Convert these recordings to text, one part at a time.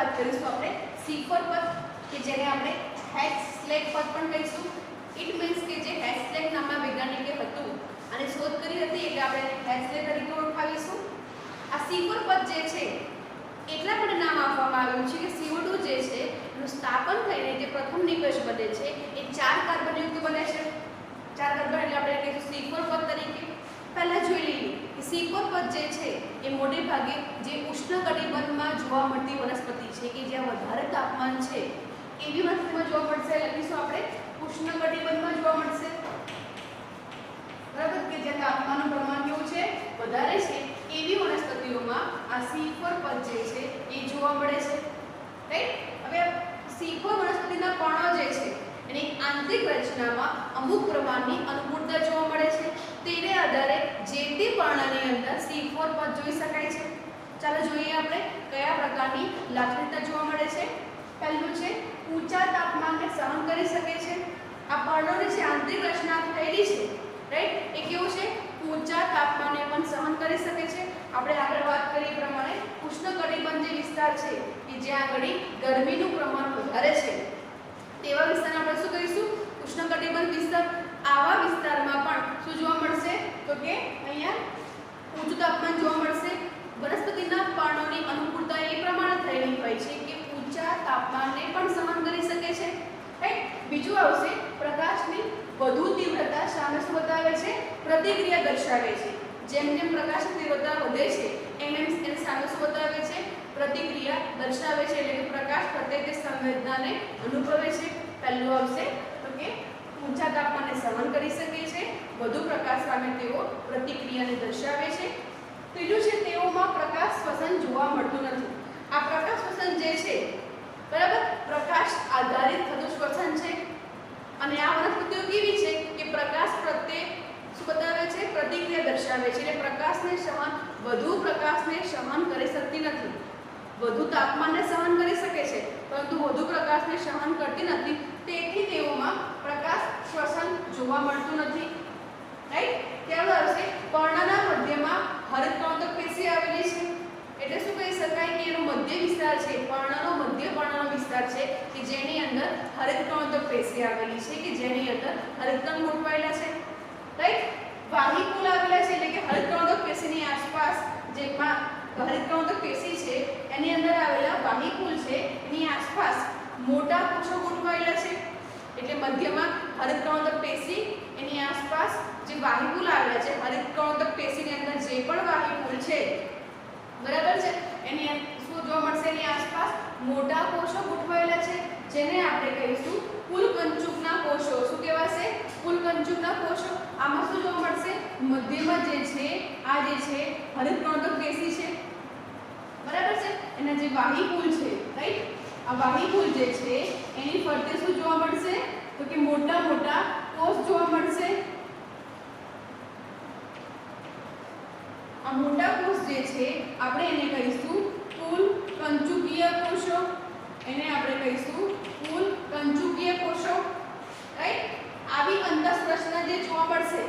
વાત કરીશું આપણે C4 પદ કે જેને આપણે હેસ્લેગ પદ પણ કહીશું. ઇટ મીન્સ કે જે હેસ્લેગ નામના વૈજ્ઞાનિકે હતું અને શોધ કરી હતી એટલે આપણે હેસ્લેગ તરીકે ઓળખાવીશું. આ C4 પદ જે છે એટલા માટે નામ આપવામાં આવ્યું છે કે CO2 જે છે એનું સ્થાપન થઈને જે પ્રથમ નિવેશ બને છે એ 4 કાર્બનયુક્ત બને છે. 4 કાર્બન એટલે આપણે કહીશું C4 પદ તરીકે. પહેલા જોઈ લઈએ કે C4 પદ જે છે એ મોટે ભાગે જે ઉષ્ણકટિબંધમાં જોવા મળતી વનસ્પતિ છે કે જ્યાં વધારે તાપમાન છે એવી વનસ્પતિમાં જોવા મળશે. લખીશું આપણે ઉષ્ણકટિબંધમાં જોવા મળશે. બરાબર, કે જ્યાં તાપમાનનું પ્રમાણ કેવું છે વધારે છે એવી વનસ્પતિઓમાં આ C4 પદ જે છે એ જોવા મળે છે. રાઈટ. હવે C4 વનસ્પતિના પર્ણો જે છે એની આંતરિક રચનામાં અમુક પ્રમાણની અનુકૂળતા જોવા મળે છે. તેને આધારે જે તે પર્ણની અંદર C4 પદ જોઈ શકાય છે. ચાલો જોઈએ આપણે કયા પ્રકારની લાક્ષણિકતા જોવા મળે છે. પહેલું છે ઊંચા તાપમાનને સહન કરી શકે છે. આ પર્ણોની જે આંતરિક રચના થયેલી છે રાઈટ એ કેવું છે ઊંચા તાપમાને પણ સહન કરી શકે છે. આપણે આગળ વાત કરી પ્રમાણે ઉષ્ણકટિબંધ જે વિસ્તાર છે કે જ્યાં આગળ ગરમીનું પ્રમાણ વધારે છે તેવા વિસ્તારને આપણે શું કહીશું ઉષ્ણકટિબંધ વિસ્તાર. આવા વિસ્તારમાં પણ શું જોવા મળશે તો કે અહીંયા ઊંચું તાપમાન જોવા મળશે. વનસ્પતિના પર્ણોની અનુકૂળતા એ પ્રમાણે થયેલી હોય છે કે ઊંચા તાપમાનને પણ સહન કરી શકે છે. રાઈટ. બીજું આવશે પ્રકાશની વધુ તીવ્રતા સામે શું બતાવે છે પ્રતિક્રિયા દર્શાવે છે. જેમ જેમ પ્રકાશની તીવ્રતા વધે છે એમ એમ એની સામે શું બતાવે છે પ્રતિક્રિયા દર્શાવે છે. એટલે કે પ્રકાશ પ્રત્યે તે સંવેદનાને અનુભવે છે. પહેલું આવશે તો કે ઊંચા તાપમાનને સહન કરી શકે છે. વધુ પ્રકાશ સામે તેઓ પ્રતિક્રિયાને દર્શાવે છે. ત્રીજું છે તેઓમાં પ્રકાશ શ્વસન જોવા મળતું નથી. આ પ્રકાશ શ્વસન જે છે બરાબર પ્રકાશ આધારિત થતું શ્વસન છે અને આ વનસ્પતિઓ કેવી છે કે પ્રકાશ પ્રત્યે શું બતાવે છે પ્રતિક્રિયા દર્શાવે છે. એટલે પ્રકાશને સહન વધુ પ્રકાશને સહન કરી શકતી નથી. વધુ તાપમાનને સહન કરી શકે છે પરંતુ વધુ પ્રકાશને સહન કરતી નથી. તેથી તેઓમાં પ્રકાશ શ્વસન જોવા મળતું નથી. રાઈટ. ત્યારબાદ આવશે પર્ણના મધ્યમાં હરિતકણોદક પેશી આવેલી છે. એટલે શું કહી શકાય કે એનો મધ્ય વિસ્તાર છે પર્ણનો મધ્ય પર્ણનો વિસ્તાર છે કે જેની અંદર હરિતકણોદક પેશી આવેલી છે કે જેની અંદર હરિતકણ ગોઠવાયેલા છે. રાઈટ. વાહિકુલ આવેલા છે એટલે કે હરિતકણોદક પેશીની આસપાસ જે હરિતકણોદક પેશી છે એની અંદર આવેલા વાહિકુલ છે એની આસપાસ મોટા કોષો ગોઠવાયેલા છે. એટલે મધ્યમાં હરિતકણોદક પેશી એની આસપાસ જે વાહિકુલ આવેલા છે હરિતકણોદક પેશીની અંદર જે પણ વાહિકુલ છે બરાબર છે એની શું જોવા મળશે એની આસપાસ મોટા કોષો ગોઠવાયેલા છે જેને આપણે કહીશું ફૂલકંચુકના કોષો. શું કહેવાશે ફૂલકંચુકના કોષો. આમાં શું જોવા મળશે મધ્યમાં જે છે આ જે છે હરિતકણોદક પેશી છે બરાબર છે એના જે વાહિકુલ છે રાઈટ. આ વાહિકુલ જે છે એની ફરતે શું જોવા મળશે તો કે મોટા મોટા કોષ જોવા મળશે. આ મોટા કોષ જે છે આપણે એને કહીશું ફૂલકંચુકીય કોષો. એને આપણે કહીશું ફૂલકંચુકીય કોષો. રાઈટ. આવી અંતઃસ્ત્રચના જે જોવા મળશે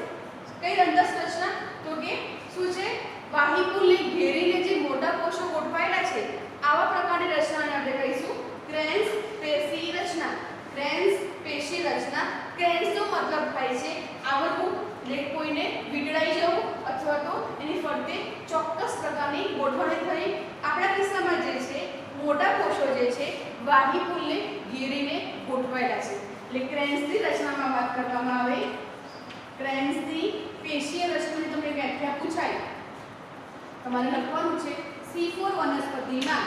કઈ અંતઃસ્ત્રચના તો કે શું છે વાહિકુલને ઘેરીને જે મોટા કોષો ગોઠવાયેલા છે આવા પ્રકારની રચનાને આપણે કહીશું ક્રેન્સ પેશી રચના. ક્રેન્સ પેશી રચના. ક્રેન્સનો મતલબ થાય છે આવરવું એટલે કોઈને વીંટળાઈ જવું અથવા તો એની ફરતે ચોક્કસ પ્રકારની ગોઠવણી થઈ. આપણા કિસ્સામાં જે છે મોટા કોષો જે છે વાહિકુલને ઘેરીને ગોઠવાયેલા છે. એટલે ક્રેન્સની રચનામાં વાત કરવામાં આવે ક્રેન્સની પેશીય રચનાની તમને વ્યાખ્યા પૂછાય તમારે લખવાનું છે C4 વનસ્પતિમાં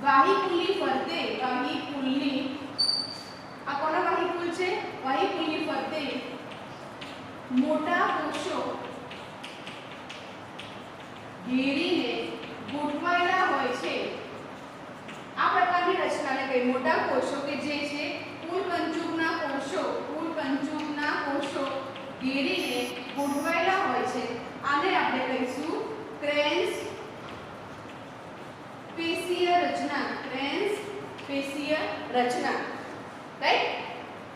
વાહિકુલની ફરતે વાહિકુલની આ કોના વાહિકુલ છે વાહિકુલની ફરતે મોટા કોષો ઘેરીને ગોઠવાયેલા હોય છે. આ પ્રકારની રચનાને કઈ મોટા કોષો કે જે છે ફૂલકંચુકના કોષો ઘેરીને ગોઠવાયેલા હોય છે. આને આપણે કહીશું ક્રેન્સ પેશીય રચના. ક્રેન્સ પેશીય રચના. રાઈટ.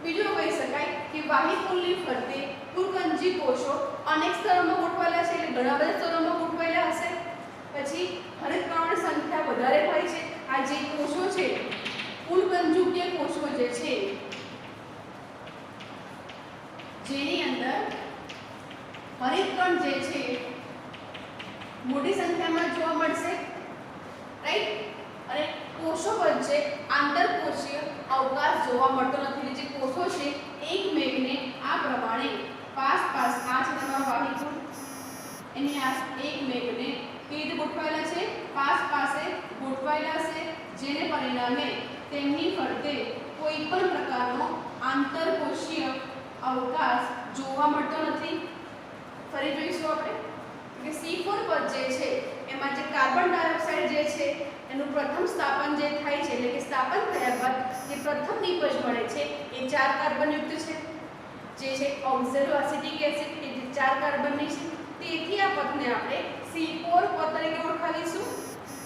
બીજું કહી શકાય કે વાહિકુલની ફરતે ફૂલકંચી કોષો અનેક સ્તરોમાં ગોઠવાયેલા છે એટલે ઘણા બધા સ્તરોમાં ગોઠવાયેલા હશે. પછી હરિતકણોની સંખ્યા વધારે હોય છે. આ આ જે કોષો છે કુલ કંજુકીય કોષો જે છે જેની અંદર હરિતકણ જે છે મોટી સંખ્યામાં જોવા મળશે, રાઈટ. અને કોષો વચ્ચે આંતરકોષીય અવકાશ જોવા મળતો નથી. જે કોષો છે એકમેકને આ પ્રમાણે પાસ આ છે તમારો વાહિકુળ, એની આ એકમેકને કેવી રીતે ગોઠવાયેલા છે? પાસે ગોઠવાયેલા છે, જેને પરિણામે તેમની ફરતે કોઈ પણ પ્રકારનો આંતરકોષીય અવકાશ જોવા મળતો નથી. ફરી જોઈશું આપણે કે C4 પદ જે છે એમાં જે કાર્બન ડાયોક્સાઇડ જે છે એનું પ્રથમ સ્થાપન જે થાય છે, એટલે કે સ્થાપન થયા બાદ જે પ્રથમ નિપજ મળે છે એ 4 કાર્બન યુક્ત છે, જે છે ઓક્ઝેલોએસિટિક એસિડ, કે જે 4 કાર્બનની છે. તેથી આ પદને આપણે C4 પદ તરીકે ઓળખાવીશું.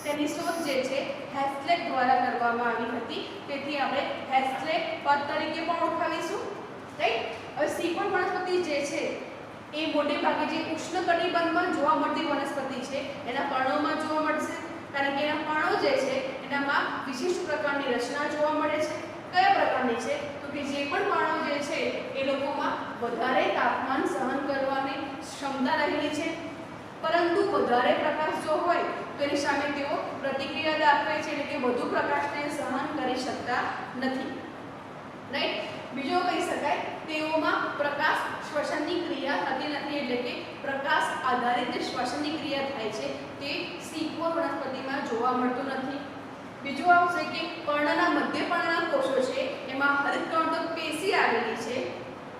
તેની શોધ જે છે હેસ્લેક દ્વારા કરવામાં આવી હતી, તેથી આપણે હેસ્લેક પદ તરીકે પણ ઓળખાવીશું, રાઈટ. હવે C4 વનસ્પતિ જે છે એ મોટે ભાગે જે ઉષ્ણકટિબંધમાં જોવા મળતી વનસ્પતિ છે એના પર્ણોમાં જોવા મળશે, કારણ કે એના પર્ણો જે છે એનામાં વિશિષ્ટ પ્રકારની રચના જોવા મળે છે. કયા પ્રકારની છે? તો કે જે પણ પર્ણો જે છે એ લોકોમાં વધારે તાપમાન સહન કરવાની ક્ષમતા રહેલી છે, પરંતુ વધારે પ્રકાશ જો હોય તો એની સામે તેઓ પ્રતિક્રિયા દાખવે છે, એટલે કે વધુ પ્રકાશને સહન કરી શકતા નથી, રાઈટ. બીજો કહી શકાય તેઓમાં પ્રકાશ શ્વસનની ક્રિયા થતી નથી, એટલે કે પ્રકાશ આધારિત જે શ્વસનની ક્રિયા થાય છે તે C4 વનસ્પતિમાં જોવા મળતું નથી. બીજું આવશે કે પર્ણના મધ્ય પર્ણના કોષો છે એમાં હરિતકણોત્તક પેશી આવેલી છે,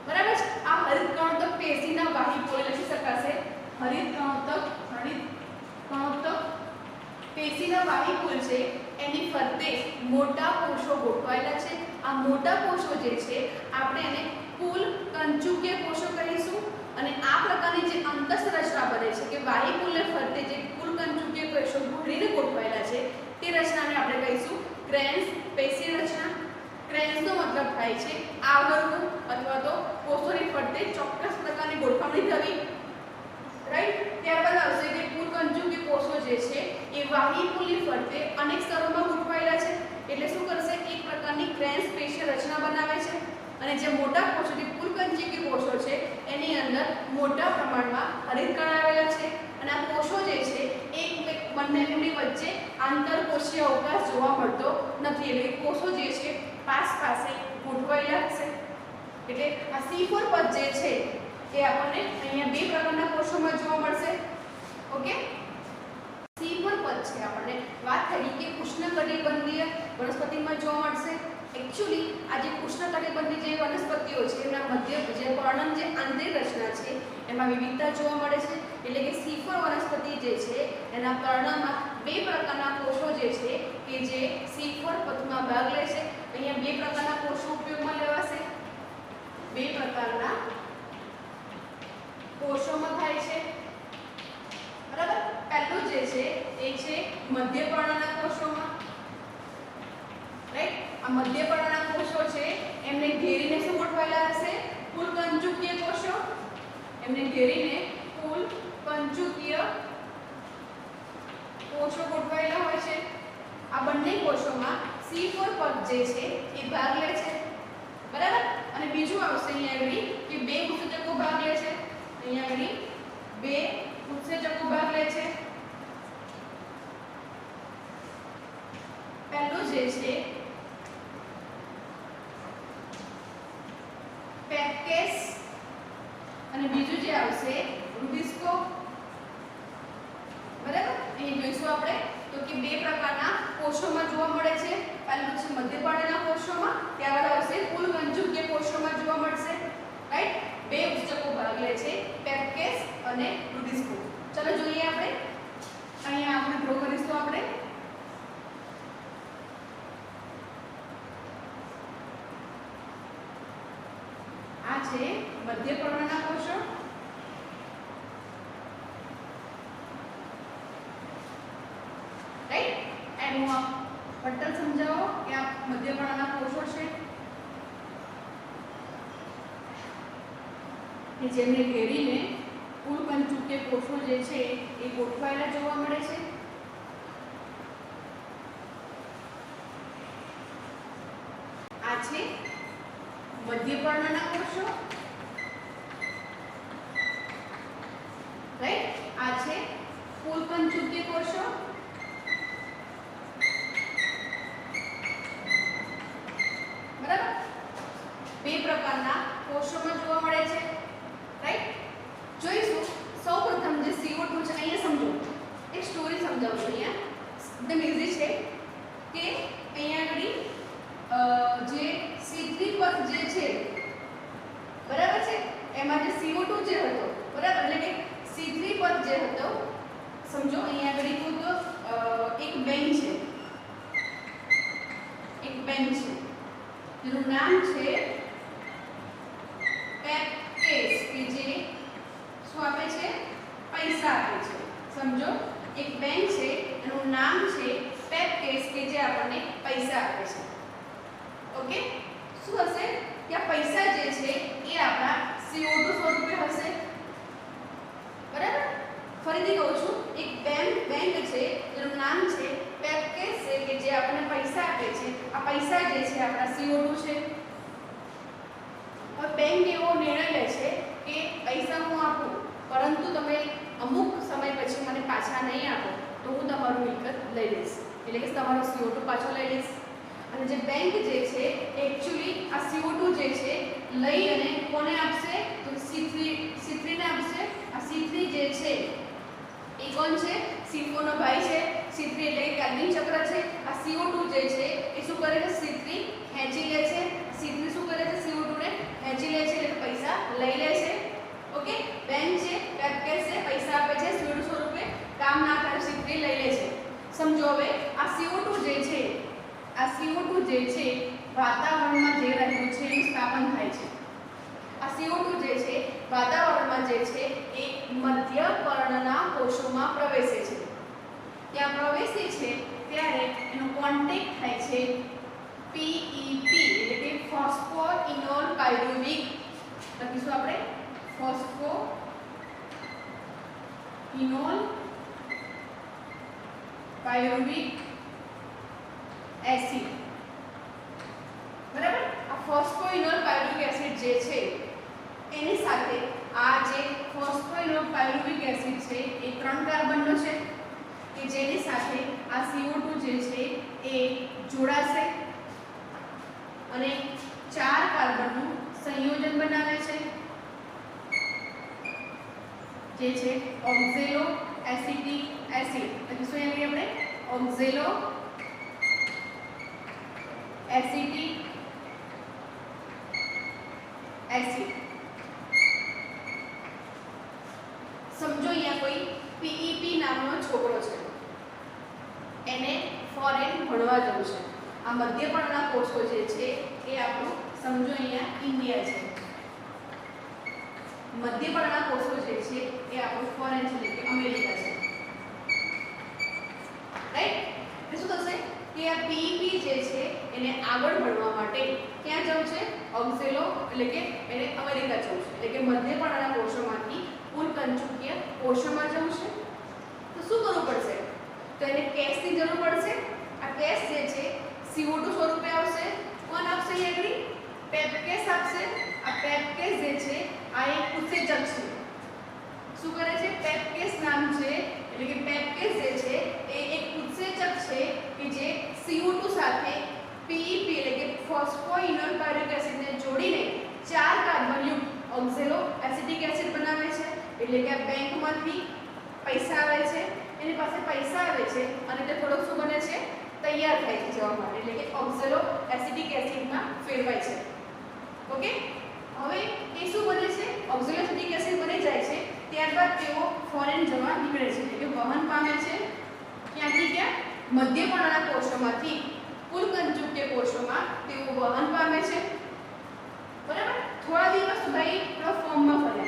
બરાબર છે. આ હરિતકણોત્તક પેશીના વાહિકોએ લખી શકાશે હરિતકણોત્તક પેશીના વાહિકુલ છે એની ફરતે મોટા કોષો ગોઠવાયેલા છે. આ મોટા કોષો જે છે આપણે એને કુલ કંચુકીય કોષો કહીશું. અને આ પ્રકારની જે અંતઃરચના બને છે કે વાહિકુલને ફરતે જે કુલ કંચુકીય કોષો ઘૂરીને ગોઠવાયેલા છે તે રચનાને આપણે કહીશું ક્રેન્સ પેશી રચના. ક્રેન્સનો મતલબ થાય છે આવરવું અથવા તો કોષોની ફરતે ચોક્કસ પ્રકારની ગોઠવણી થવી, રાઈટ. ત્યારબાદ આવશે કે કુલ કંચુકીય કોષો જે છે એ વાહિકુલની ફરતે અનેક સ્તરોમાં ગોઠવાયેલા છે, એટલે શું કરશે? એક પ્રકારની ક્રેન્સ પેશી રચના બનાવે છે. અને જે મોટા કોષો જે કુલ કંચુકીય કોષો છે એની અંદર મોટા પ્રમાણમાં હરિતકણ આવેલા છે, અને આ કોષો જે છે એક બંનેની વચ્ચે આંતરકોષીય અવકાશ જોવા મળતો નથી, એટલે કોષો જે છે પાસે ગોઠવાયેલા છે. એટલે આ C4 પદ જે છે એ આપણને અહીંયા બે પ્રકારના કોષોમાં જોવા મળશે, ઓકે. C4 પદ છે આપણને વાત કરી કે ઉષ્ણકટિબંધીય વનસ્પતિમાં જોવા મળશે. એકચ્યુઅલી આ જે ઉષ્ણકટિબંધીય જે વનસ્પતિઓ છે એના મધ્ય જે પર્ણન જે આંતરિક રચના છે એમાં વિવિધતા જોવા મળે છે, એટલે કે C4 વનસ્પતિ જે છે એના પર્ણમાં બે પ્રકારના કોષો જે છે કે જે C4 પદમાં ભાગ લે છે. અહીંયા બે પ્રકારના કોષો ઉપયોગમાં લેવાશે, બે પ્રકારના કોષોમાં થાય છે, બરાબર. પહેલું જે છે એ છે મધ્ય પર્ણના કોષોમાં, રાઈટ. આ મધ્ય પર્ણના કોષો છે એમને ઘેરીને શું ગોઠવાયેલા હશે? કુલ કંચુકીય કોષો. એમને ઘેરીને કુલ કંચુકીય કોષો ગોઠવાયેલા હોય છે. આ બંને કોષોમાં C4 પદ જે છે એ ભાગ લે છે, બરાબર. અને બીજું આવશે અહીંયા આગળ કે બે ઉત્સેચકો ભાગ લે છે. અહીંયા આગળ બે ઉત્સેચકો ભાગ લે છે. પહેલું જે છે પેકેસ અને બીજું જે આવશે રૂબિસ્કો, બરાબર. અહીં જોઈશું આપણે તો કે બે પ્રકારના કોષોમાં જોવા મળે છે. પહેલું છે મધ્ય પર્ણના કોષોમાં, ત્યારબાદ આવશે કુલ કંચુકીય કોષોમાં જોવા મળશે, રાઈટ. બે ઉત્સેચકો ભાગ લે છે, પેકેસ અને રૂબિસ્કો. ચલો જોઈએ આપણે અહીંયા આપણે ડ્રો કરીશું. આપણે આ છે મધ્ય પર્ણના કોષો, રાઈટ. એનું આ પટલ સમજાવો કે આ મધ્ય પર્ણના કોષો છે કે જેમને ઘેરીને કુલ કંચુકીય કોષો જે છે એ ગોઠવાયેલા જોવા મળે છે. છે મધ્યપર્ણના કોષો, રાઈટ, આ છે ફૂલકંચુકીય કોષો, બરાબર, બે પ્રકારના કોષોમાં જોવા મળે છે, રાઈટ. જોઈશું સૌપ્રથમ જે CO2 છે, અહીંયા સમજો, એક સ્ટોરી સમજાવું છું. અહીંયા એકદમ ઈઝી છે કે અહીંયા આગળ જે C3 પથ જે છે, બરાબર છે, એમાં જે CO2 જે હતો, બરાબર, એટલે કે C3 પદ જે હતો, સમજો અહીંયા આગળ એક બેન છે, જેનું નામ છે પેપકેસ, કે જે શું આપે છે, પૈસા આપે છે. સમજો એક બેન છે, એનું નામ છે પેપકેસ, કે જે આપણને પૈસા આપે છે. ઓકે, શું હશે કે આ પૈસા જે છે એ આપણા CO2 સ્વરૂપે હશે, બરાબર. ફરીથી કહું છું, એક બેંક છે જેનું નામ છે પેપકેસ, કે જે આપણને પૈસા આપે છે. આ પૈસા જે છે આપણા CO2 છે. હવે બેંક એવો નિર્ણય લે છે કે પૈસા હું આપું, પરંતુ તમે અમુક સમય પછી મને પાછા નહીં આપો તો હું તમારું મિલકત લઈ લઈશ, એટલે કે તમારો CO2 પાછો લઈ લઈશ. અને જે બેંક જે છે એકચ્યુઅલી આ CO2 જે છે લઈ અને કોને આપશે, તો C3 ને આપશે. આ C3 જે છે એ કોણ છે, C4 નો ભાઈ છે. C3 એટલે કે કાર્બન ચક્ર છે. આ CO2 જે છે એ શું કરે છે, C3 ખેંચી લે છે. C3 શું કરે છે, CO2 ને ખેંચી લે છે, એટલે પૈસા લઈ લે છે. ઓકે, બેંક છે, પેપકેસ છે, પૈસા આપે છે CO2 સ્વરૂપે, કામ ના કરે C3 લઈ લે છે. સમજો હવે આ CO2 જે છે, આ CO2 જે છે વાતાવરણમાં જે રહેલું છે એનું સ્થાપન થાય છે. આ CO2 જે છે વાતાવરણમાં જે છે એ મધ્યપર્ણના કોષોમાં પ્રવેશે છે. ત્યાં પ્રવેશે છે ત્યારે એનો કોન્ટેક્ટ થાય છે PEP, એટલે કે ફોસ્ફોઇનોલ પાયરુવિક, લખીશું આપણે ફોસ્ફોઇનોલ પાયરુવિક એસિડ, બરાબર. આ ફોસ્ફોઇનોલ પાયરુવિક એસિડ જે છે એની સાથે આ જે ફોસ્ફોઇનોલ પાયરુવિક એસિડ છે એ 3 કાર્બનનો છે, કે જેની સાથે આ CO2 જે છે એ જોડાશે અને 4 કાર્બનનું સંયોજન બનાવે છે, જે છે ઓક્ઝેલો એસિટિક એસિડ. એટલે શું અહીંયા આપણે ઓક્ઝેલો એસિટિક એસિડ. સમજો અહીંયા કોઈ PEP નામનો છોકરો છે, એને ફોરેન ભણવા જવું છે. આ મધ્યપર્ણના કોષો જે છે એ આપણું સમજો અહીંયા ઇન્ડિયા છે. મધ્યપર્ણના કોષો જે છે એ આપણું ફોરેન છે, એટલે કે અમેરિકા છે, રાઈટ. એટલે શું થશે કે આ PEP જે છે એને આગળ ભણવા માટે ક્યાં જવું છે, ઓક્ઝેલો, એટલે કે એને અમેરિકા જવું છે, એટલે કે મધ્યપર્ણના કોષોમાંથી ફૂલકંચુકીય કોષોમાં જવું છે. તો શું કરવું પડશે, તો એને કેસની જરૂર પડશે. આ કેસ જે છે CO2 સ્વરૂપે આવશે. કોણ આપશે, અહીંયા પેપકેસ આપશે. આ પેપકેસ જે છે આ એક ઉત્સેચક છે. શું કરે છે, પેપકેસ નામ છે, એટલે કે પેપકેસ જે છે એ એક ઉત્સેચક છે કે જે CO2 સાથે PEP, એટલે કે ફોસ્ફોઇનોલ પાયરુવિક એસિડને જોડીને 4 કાર્બનયુક્ત ઓક્ઝેલો એસિટિક એસિડ બનાવે છે. એટલે કે આ બેંકમાંથી પૈસા આવે છે, એની પાસે પૈસા આવે છે અને તે થોડોક શું બને છે, તૈયાર થાય છે જવા માટે, એટલે કે ઓક્ઝેલો એસિટિક એસિડમાં ફેરવાય છે. ઓકે, હવે એ શું બને છે, ઓક્ઝેલો એસિટિક એસિડ બની જાય છે. ત્યારબાદ તેઓ ફોરેન જવા નીકળે છે, એટલે કે વહન પામે છે. ક્યાંથી ક્યાં, મધ્યપર્ણના કોષોમાંથી ફૂલકંચુકીય કોષોમાં તેઓ વહન પામે છે, બરાબર. થોડા દિવસ સુધી ફોર્મમાં ફરે.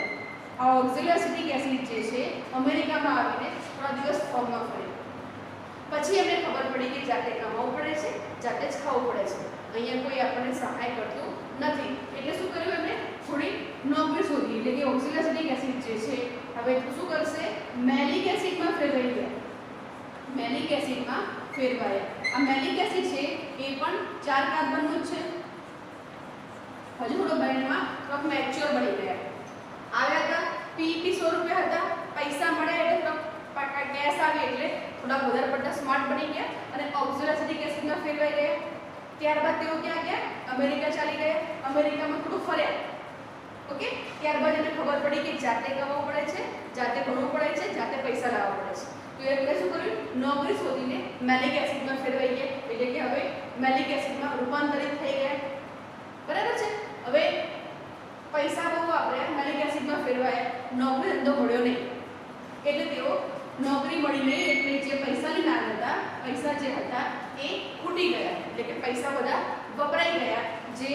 આ ઓક્ઝેલો એસિટિક એસિડ જે છે અમેરિકામાં આવીને થોડા દિવસ ફોર્મમાં ફરે. પછી એમને ખબર પડી કે જાતે કમાવું પડે છે, જાતે જ ખાવું પડે છે, અહીંયા કોઈ આપણને સહાય કરતું નથી. એટલે શું કર્યું, એમને થોડી નોકરી શોધી, એટલે કે ઓક્ઝેલો એસિટિક એસિડ જે છે હવે શું કરશે, મેલિક એસિડમાં ફેરવાઈ ગયા. મેલિક એસિડમાં ફેરવાયા. આ મેલિક એસિડ છે એ પણ 4 કાર્બનનું જ છે, હજુ થોડો બ્રેન્ડમાં થોડોક મેચ્યોર બની ગયા. આવ્યા હતા પીઈપી 100 રૂપિયા હતા, પૈસા મળ્યા એટલે થોડોક કેશ આવી એટલે થોડા વધારે પડતા સ્માર્ટ બની ગયા અને ઓક્ઝેલેસિટિક એસિડમાં ફેરવાઈ ગયા. ત્યારબાદ તેઓ ક્યાં ગયા? અમેરિકા ચાલી ગયા. અમેરિકામાં થોડું ફર્યા. ઓકે, ત્યારબાદ એને ખબર પડી કે જાતે કમાવું પડે છે, જાતે ભણવું પડે છે, જાતે પૈસા લાવવા પડે છે. તો એમણે શું કર્યું? નોકરી શોધીને મેલિક એસિડમાં ફેરવાઈ ગયા. એટલે કે હવે મેલિક એસિડમાં રૂપાંતરિત થઈ ગયા. બરાબર છે. હવે પૈસા બહુ વાપર્યા, મેલિક એસિડમાં ફેરવાયા, નોકરી ધંધો મળ્યો નહીં. એટલે તેઓ નોકરી મળી નહીં એટલે જે પૈસાની માંગ હતા, પૈસા જે હતા એ ખૂટી ગયા. એટલે કે પૈસા બધા વપરાઈ ગયા, જે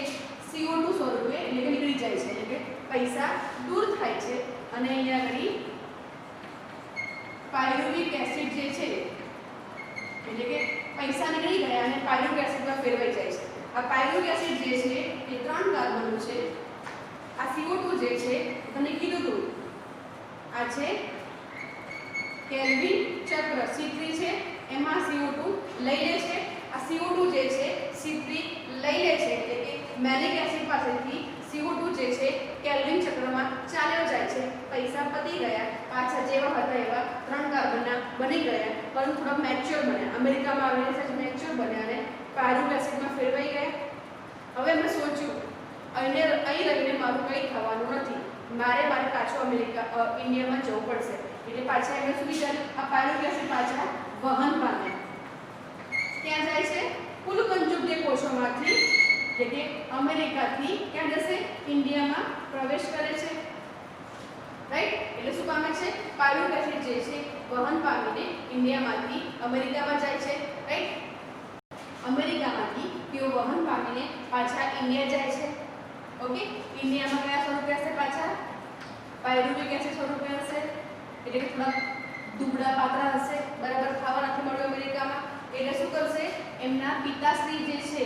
CO2 સ્વરૂપે એટલે કે નીકળી જાય છે. એટલે કે પૈસા દૂર થાય છે અને અહીંયા આગળ પાયરુવિક એસિડ જે છે એટલે કે પૈસા નીકળી ગયા અને પાયરુવિક એસિડમાં ફેરવાઈ જાય છે. આ પાયરુવિક એસિડ જે છે એ 3 કાર્બનનું છે. આ CO2 જે છે તમને કીધું હતું આ છે કેલ્વિન ચક્ર C3 છે, એમાં CO2 લઈ લે છે. આ CO2 જે છે C3 લઈ લે છે એટલે કે મેલિક એસિડ પાસેથી CO2 જે છે કેલ્વિન ચક્રમાં ચાલ્યો જાય છે. પૈસા પતી ગયા, પાછા જેવા હતા એવા 3 કાર્બનના બની ગયા, પરંતુ થોડા મેચ્યોર બન્યા. અમેરિકામાં આવીને સચ મેચ્યોર બન્યા અને પાયરુવિક એસિડમાં ફેરવાઈ ગયા. હવે મેં સોચ્યું અહીં રહીને મારું કંઈ થવાનું નથી, મારે પાછું ઇન્ડિયામાં જવું પડશે. એટલે પાછા એમણે શું વિચાર્યું? આ પાયરુવિક એસિડ પાછા વહન પામે. ક્યાં જાય છે? કુલકંજુકીય કોષોમાંથી એટલે કે અમેરિકાથી ક્યાં જશે? ઇન્ડિયામાં પ્રવેશ કરે છે. રાઈટ? એટલે શું પામે છે? પાયરુવિક એસિડ જે છે વહન પામીને ઇન્ડિયામાંથી અમેરિકામાં જાય છે. રાઈટ? અમેરિકામાંથી તેઓ વહન પામીને પાછા ઇન્ડિયા જાય છે. ઓકે, ઇન્ડિયામાં કયા સ્વરૂપે હશે? પાછા પાયરુવિક એસિડ સ્વરૂપે હશે. એટલે કે થોડા દુબળા પાતળા હશે, બરાબર ખાવા નથી મળ્યું અમેરિકામાં. એટલે શું કરશે? એમના પિતાશ્રી જે છે,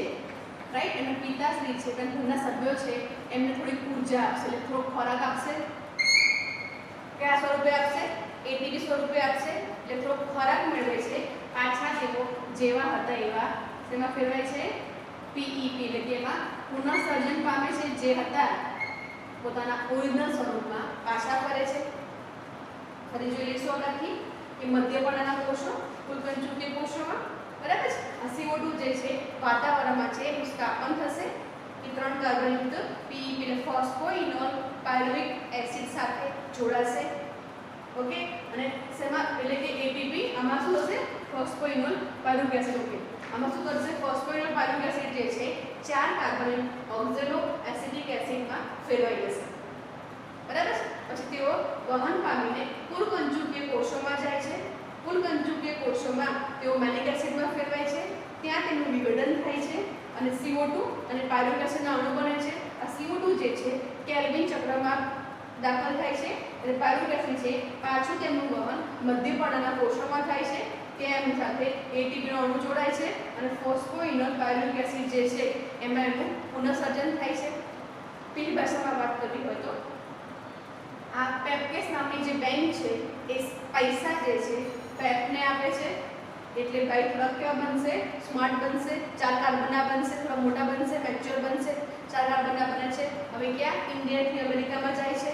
રાઈટ, એમના પિતાશ્રી છે, તેના ઘરના સભ્યો છે, એમને થોડી ઉર્જા આપશે, એટલે થોડો ખોરાક આપશે. કયા સ્વરૂપે આપશે? એટીપી સ્વરૂપે આપશે. એટલે થોડો ખોરાક મેળવે છે. પાછા તેઓ જેવા હતા એવા તેમાં ફેરવાય છે પીઈપી એટલે કે એમાં પુનઃસર્જન પામે છે. જે હતા પોતાના ઓરિજિનલ સ્વરૂપમાં પાછા ફરે છે. ફરી જોઈ લઈશું આગળથી કે મધ્યપર્ણના કોષો કુલકંજુકીય કોષોમાં બરાબર છે. આ CO2 જે છે વાતાવરણમાં છે એનું સ્થાપન થશે એ 3 કાર્બનયુક્ત પીઈપી એટલે ફોસ્ફોઇનોલ પાયરુવિક એસિડ સાથે જોડાશે. ઓકે, અને શેમાં એટલે કે એટીપી આમાં શું હશે? ફોસ્ફોઇનોલ પાયરુવિક એસિડ. ઓકે, આમાં શું કરશે? ફોસ્ફોઇનોલ પાયરુવિક એસિડ જે છે 4 કાર્બન ઓક્ઝેલો એસિડિક એસિડમાં ફેરવાઈ જશે. બરાબર. પછી તેઓ વહન પામીને કુલકંજુકીય કોષોમાં જાય છે. કુલકંજુકીય કોષોમાં તેઓ મેલિક એસિડમાં ફેરવાય છે. ત્યાં તેમનું વિઘટન થાય છે અને CO2 અને પાયરુવિક એસિડના અણુ બને છે. આ CO2 જે છે કેલ્વિન ચક્રમાં દાખલ થાય છે અને પાયરુવિક એસિડ છે પાછું તેમનું વહન મધ્યપર્ણના કોષોમાં થાય છે. ત્યાં એમની સાથે એટીપીનો અણુ જોડાય છે અને ફોસ્ફોઇનોલ પાયરુવિક એસિડ જે છે એમાં એનું પુનઃસર્જન થાય છે. પેલી ભાષામાં વાત કરવી હોય તો આ પેપકેસ નામની જે બેંક છે એ પૈસા જે છે પેપને આપે છે. એટલે ભાઈ થોડા કેવા બનશે? સ્માર્ટ બનશે. 4 કાર્બનના બનશે, થોડા મોટા બનશે, મેચ્યોર બનશે. 4 કાર્બનના બને છે. હવે ક્યાં? ઇન્ડિયાથી અમેરિકામાં જાય છે.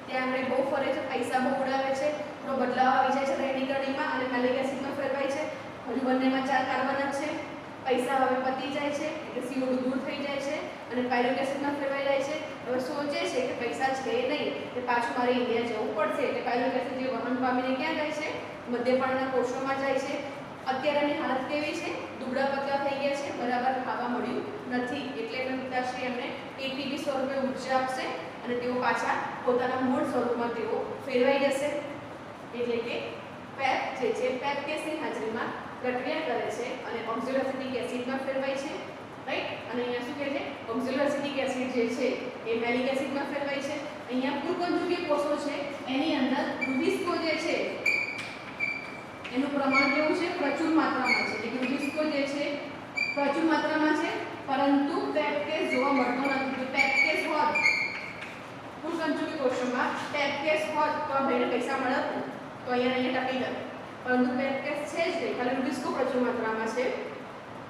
ત્યાં આપણે બહુ ફરે છે, પૈસા બહુ ઉડાવે છે, થોડો બદલાવ આવી જાય છે રહેણીકરણીમાં અને મેલિક એસિડમાં ફેરવાય છે. હજુ બંનેમાં 4 કાર્બન જ છે. પૈસા હવે પતી જાય છે એટલે CO2 દૂર થઈ જાય છે અને પાયરુવિક એસિડમાં ફેરવાઈ જાય છે. હવે સોચે છે કે પૈસા છે નહીં એટલે પાછું મારે ઇન્ડિયા જવું પડશે. એટલે પાયરુવિક એસિડ જે વહન પામીને ક્યાં જાય છે? મધ્યપર્ણના કોષોમાં જાય છે. અત્યારે એની હાલત કેવી છે? દુબળા પતલા થઈ ગયા છે, બરાબર ખાવા મળ્યું નથી. એટલે એમના પિતાશ્રી એમને એટીપી સ્વરૂપે ઉર્જા આપશે અને તેઓ પાછા પોતાના મૂળ સ્વરૂપમાં તેઓ ફેરવાઈ જશે. એટલે કે પેપ જે છે પેપકેસની હાજરીમાં પ્રક્રિયા કરે છે અને ઓક્ઝેલોએસિટિક એસિડમાં ફેરવાય છે. રાઈટ? અને અહીંયા શું કહે છે? ઓક્ઝેલોએસિટિક એસિડ જે છે એ મેલિક એસિડમાં ફેરવાય છે. અહીંયા કુલકંજુકીય કોષો છે એની અંદર રુબિસ્કો જે છે એનું પ્રમાણ કેવું છે? પ્રચુર માત્રામાં છે. એટલે રુબિસ્કો જે છે પ્રચુર માત્રામાં છે પરંતુ પેપકેસ જોવા મળતો નથી. જો પેપકેસ હોત કુલકંજુકીય કોષોમાં પેપકેસ હોત તો આ ભાઈને પૈસા મળત ને તો અહીંયા ટકી જાય. પરંતુ પેપકેસ છે જ નહીં, ખાલી રુબિસ્કો પ્રચુર માત્રામાં છે.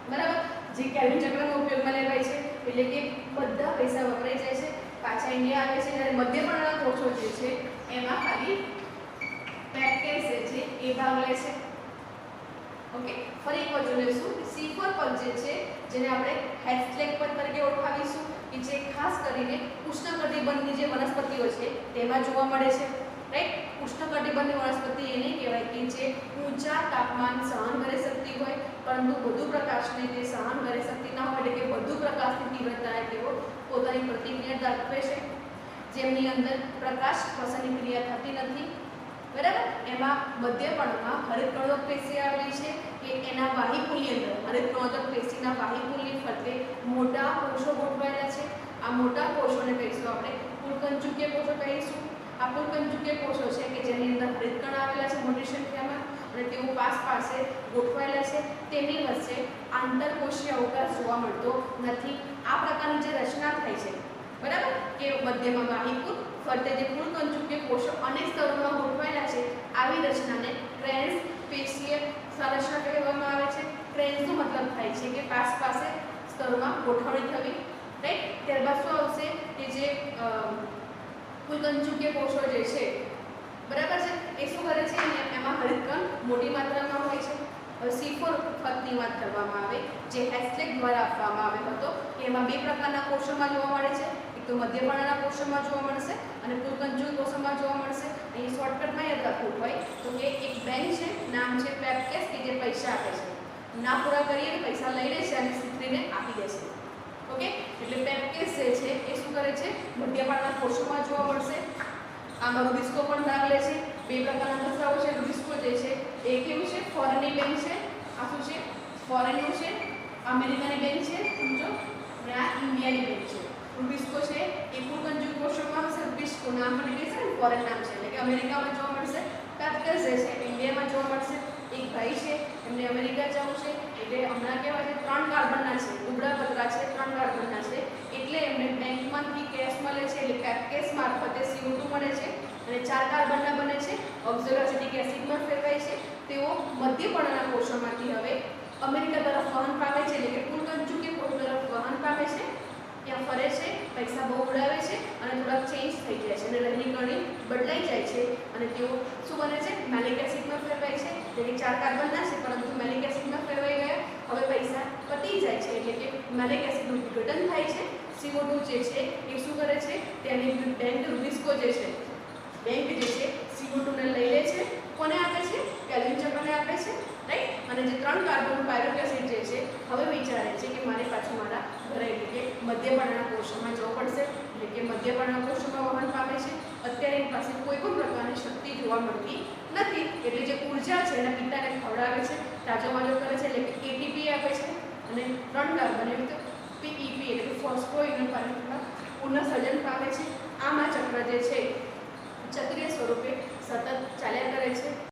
બરાબર? જે કેલ્વિન ચક્રમાં ઉપયોગમાં લેવાય છે એટલે કે બધા પૈસા વપરાઈ જાય છે, પાછા ઇન્ડિયા આવે છે. જ્યારે મધ્યપર્ણના કોષો જે છે એમાં ખાલી પેપકેસ જે છે એ ભાગ લે છે. ઓકે, ફરી એક વાર જોઈ લઈશું. C4 પદ જે છે જેને આપણે હેસ્લેક પદ તરીકે ઓળખાવીશું કે જે ખાસ કરીને ઉષ્ણકટિબંધની જે વનસ્પતિઓ છે તેમાં જોવા મળે છે. રાઈટ, ઉષ્ણકટિબંધની વનસ્પતિ એને કહેવાય કે જે ઊંચા તાપમાન સહન કરી શકતી હોય પરંતુ વધુ પ્રકાશને તે સહન કરી શકતી ના હોય, એટલે કે વધુ પ્રકાશની તીવ્રતાએ તેઓ પોતાની પ્રતિક્રિયા દાખવે છે, જેમની અંદર પ્રકાશ શ્વસનની ક્રિયા થતી નથી. બરાબર, એમાં મધ્યપર્ણમાં હરિતકણોદક પેશી આવેલી છે કે એના વાહિકુલની અંદર હરિતકણોદક પેશીના વાહિકુલની ફરતે મોટા કોષો ગોઠવાયેલા છે. આ મોટા કોષોને કહીશું આપણે પુલકંચુકીય કોષો કહીશું. આ પુલકંચુકીય કોષો છે કે જેની અંદર હરિતકણ આવેલા છે મોટી સંખ્યામાં અને તેઓ પાસે ગોઠવાયેલા છે. તેની વચ્ચે આંતરકોષીય અવકાશ જોવા મળતો નથી. આ પ્રકારની જે રચના થાય છે, બરાબર, કે મધ્યમાં વાહિકુલ, ફરતે જે પુલકંચુકીય કોષો અનેક સ્તરોમાં ગોઠવાયેલા છે, આવી રચનાને ટ્રેન્સ પેશીય સંરચના કહેવામાં આવે છે. ટ્રેન્સનો મતલબ થાય છે કે પાસે સ્તરોમાં ગોઠવણી થવી. રાઈટ, ત્યારબાદ શું આવશે કે જે પુલકંચુકીય કોષો જે છે, બરાબર છે, એ શું કરે છે, એમાં હરિતકણ મોટી માત્રામાં હોય છે. C4 પદની વાત કરવામાં આવે જે હેસ્લેક દ્વારા આપવામાં આવ્યો હતો કે એમાં બે પ્રકારના કોષોમાં જોવા મળે છે. એક તો મધ્યપર્ણના કોષોમાં જોવા મળશે અને પુલકંચુકીય કોષોમાં જોવા મળશે. અહીં શોર્ટકટમાં યાદ રાખવું હોય તો કે એક બેંક છે, નામ છે પેપકેસ, કે જે પૈસા આપે છે, ના પૂરા કરીએ તો પૈસા લઈ લે છે અને સ્ત્રીને આપી દે છે. ઓકે, એટલે પેપકેસ જે છે એ શું કરે છે, મધ્યપર્ણના કોષોમાં જોવા મળશે. આમાં રૂબિસ્કો પણ ભાગ લે છે. બે પ્રકારના દર્શાવો છે. રૂબિસ્કો જે છે એ કેવું છે, ફોરેનની બેંક છે. આ શું છે, ફોરેનનું છે, અમેરિકાની બેંક છે, સમજો, અને આ ઇન્ડિયાની બેંક છે. રૂબિસ્કો છે એ પુલકંચુકીય કોષોમાં હશે. રૂબિસ્કો નામ પણ એટલે છે ને ફોરેન નામ છે, એટલે કે અમેરિકામાં જોવા મળશે. પેપકેસ જે છે ઇન્ડિયામાં જોવા મળશે. એક ભાઈ છે, એમને અમેરિકા જવું છે, એટલે હમણાં કેવા છે 3 કાર્બનના છે, દુબળા પતરા છે, 3 કાર્બનના છે, એટલે એમને બેંકમાંથી કેશ મળે છે, એટલે પેપકેસ મારફતે CO2 મળે છે અને 4 કાર્બનના બને છે. ઓક્ઝેલોએસિટિક એસિડમાં ફેરવાય છે. તેઓ મધ્યપર્ણના કોષોમાંથી હવે અમેરિકા તરફ વહન પામે છે, એટલે કે પુલકંચુકીય કોષ તરફ વહન પામે છે. ત્યાં ફરે છે, પૈસા બહુ ઉડાવે છે અને થોડાક ચેન્જ થઈ જાય છે અને રહેણી કરણી બદલાઈ જાય છે અને તેઓ શું બને છે, મેલિક એસિડમાં ફેરવાય છે, એટલે કે 4 કાર્બનના છે પરંતુ મેલિક એસિડમાં ફેરવાઈ ગયા. હવે પૈસા પતી જાય છે, એટલે કે મેલિક એસિડનું વિઘટન થાય છે. CO2 જે છે એ શું કરે છે, તેની બેંક રૂબિસ્કો જે છે, બેંક જે છે CO2 ને લઈ લે છે. કોને આપે છે, કેલ્વિન ચક્રને આપે છે. રાઈટ, અને જે 3 કાર્બન પાયરુવેટ એસિડ જે છે હવે વિચારે છે કે મારે પાછું મારા ઘરે, એટલે કે મધ્યપર્ણના કોષોમાં જવું પડશે, એટલે કે મધ્યપર્ણના કોષોમાં વહન પામે છે. અત્યારે એની પાસે કોઈ પણ પ્રકારની શક્તિ જોવા મળતી નથી, એટલે જે ઉર્જા છે એના પિતાને ખવડાવે છે, તાજો-માજો કરે છે, એટલે કે ATP આપે છે અને 3 કાર્બન એટલે PEP એટલે કે ફોસ્ફોઇનોફોસ્ફેટ પુનઃસર્જન પામે છે. આમાં ચક્ર જે છે ચક્રીય સ્વરૂપે સતત ચાલ્યા કરે છે.